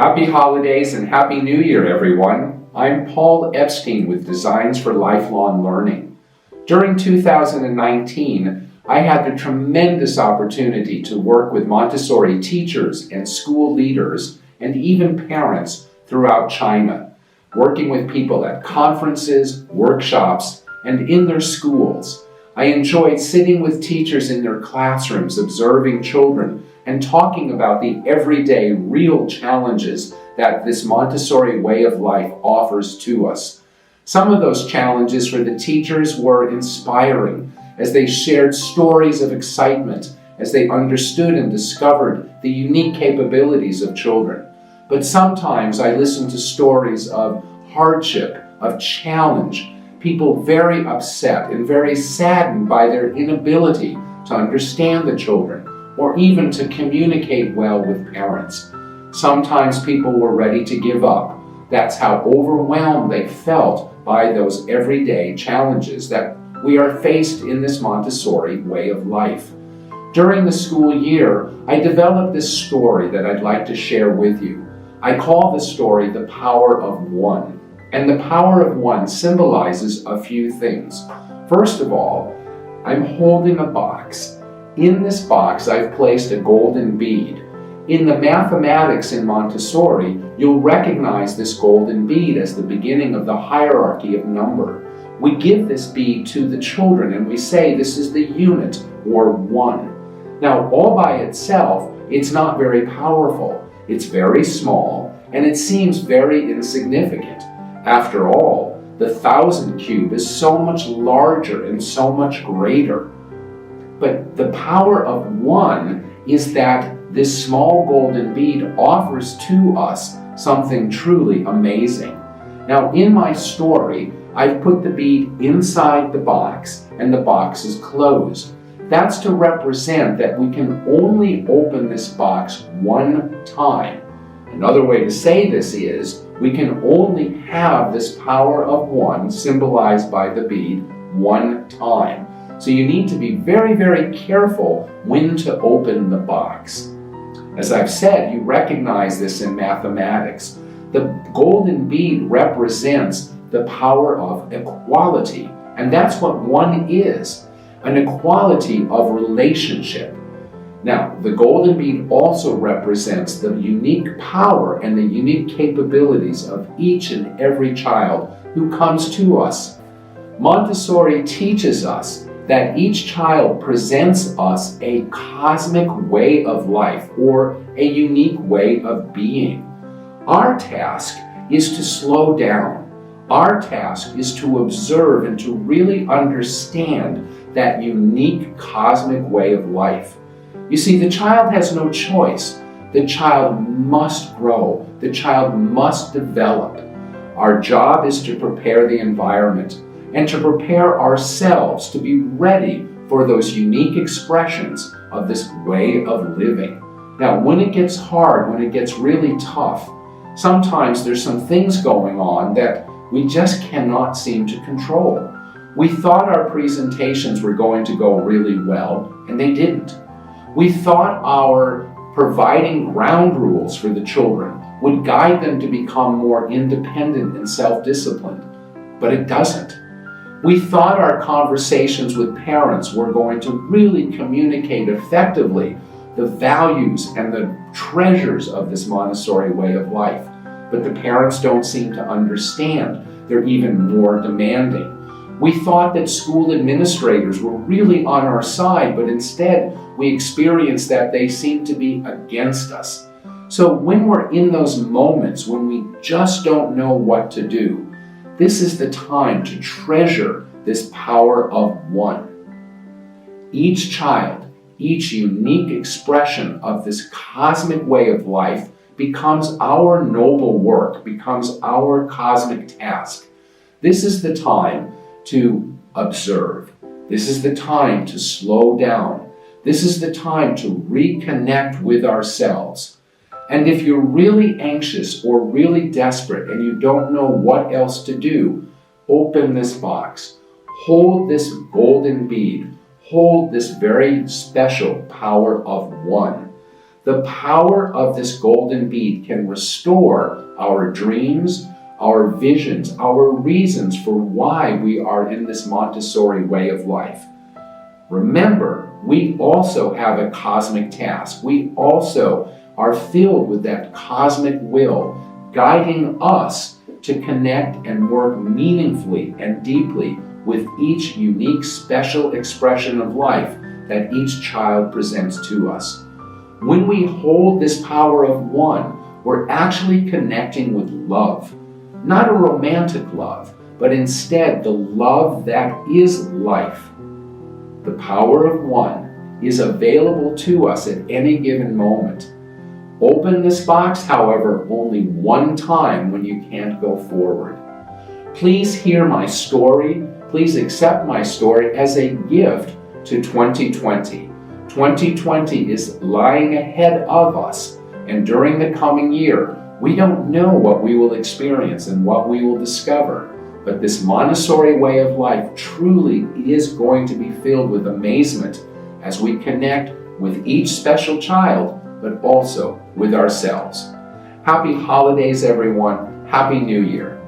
Happy holidays and Happy New Year, everyone. I'm Paul Epstein with Designs for Lifelong Learning. During 2019, I had the tremendous opportunity to work with Montessori teachers and school leaders and even parents throughout China, working with people at conferences, workshops, and in their schools. I enjoyed sitting with teachers in their classrooms, observing children, and talking about the everyday, real challenges that this Montessori way of life offers to us. Some of those challenges for the teachers were inspiring as they shared stories of excitement, as they understood and discovered the unique capabilities of children. But sometimes I listened to stories of hardship, of challenge, people very upset and very saddened by their inability to understand the children, or even to communicate well with parents. Sometimes people were ready to give up. That's how overwhelmed they felt by those everyday challenges that we are faced in this Montessori way of life. During the school year, I developed this story that I'd like to share with you. I call the story The Power of One. And the power of one symbolizes a few things. First of all, I'm holding a box. In this box, I've placed a golden bead. In the mathematics in Montessori, you'll recognize this golden bead as the beginning of the hierarchy of number. We give this bead to the children and we say this is the unit, or one. Now, all by itself, it's not very powerful. It's very small, and it seems very insignificant. After all, the 1,000 cube is so much larger and so much greater. But the power of one is that this small golden bead offers to us something truly amazing. Now, in my story, I've put the bead inside the box, and the box is closed. That's to represent that we can only open this box one time. Another way to say this is, we can only have this power of one, symbolized by the bead, one time. So you need to be very, very careful when to open the box. As I've said, you recognize this in mathematics. The golden bead represents the power of equality, and that's what one is, an equality of relationship. Now, the golden bead also represents the unique power and the unique capabilities of each and every child who comes to us. Montessori teaches us that each child presents us a cosmic way of life or a unique way of being. Our task is to slow down. Our task is to observe and to really understand that unique cosmic way of life. You see, the child has no choice. The child must grow. The child must develop. Our job is to prepare the environment and to prepare ourselves to be ready for those unique expressions of this way of living. Now, when it gets hard, when it gets really tough, sometimes there's some things going on that we just cannot seem to control. We thought our presentations were going to go really well, and they didn't. We thought our providing ground rules for the children would guide them to become more independent and self-disciplined, but it doesn't. We thought our conversations with parents were going to really communicate effectively the values and the treasures of this Montessori way of life, but the parents don't seem to understand. They're even more demanding. We thought that school administrators were really on our side, but instead we experienced that they seemed to be against us. So when we're in those moments when we just don't know what to do, this is the time to treasure this power of one. Each child, each unique expression of this cosmic way of life becomes our noble work, becomes our cosmic task. This is the time to observe. This is the time to slow down. This is the time to reconnect with ourselves. And if you're really anxious or really desperate and you don't know what else to do, open this box. Hold this golden bead. Hold this very special power of one. The power of this golden bead can restore our dreams, our visions, our reasons for why we are in this Montessori way of life. Remember, we also have a cosmic task. We also are filled with that cosmic will, guiding us to connect and work meaningfully and deeply with each unique special expression of life that each child presents to us. When we hold this power of one, we're actually connecting with love. Not a romantic love, but instead the love that is life. The power of one is available to us at any given moment. Open this box, however, only one time when you can't go forward. Please hear my story. Please accept my story as a gift to 2020. 2020 is lying ahead of us, and during the coming year, we don't know what we will experience and what we will discover. But this Montessori way of life truly is going to be filled with amazement as we connect with each special child, but also with ourselves. Happy holidays, everyone. Happy New Year.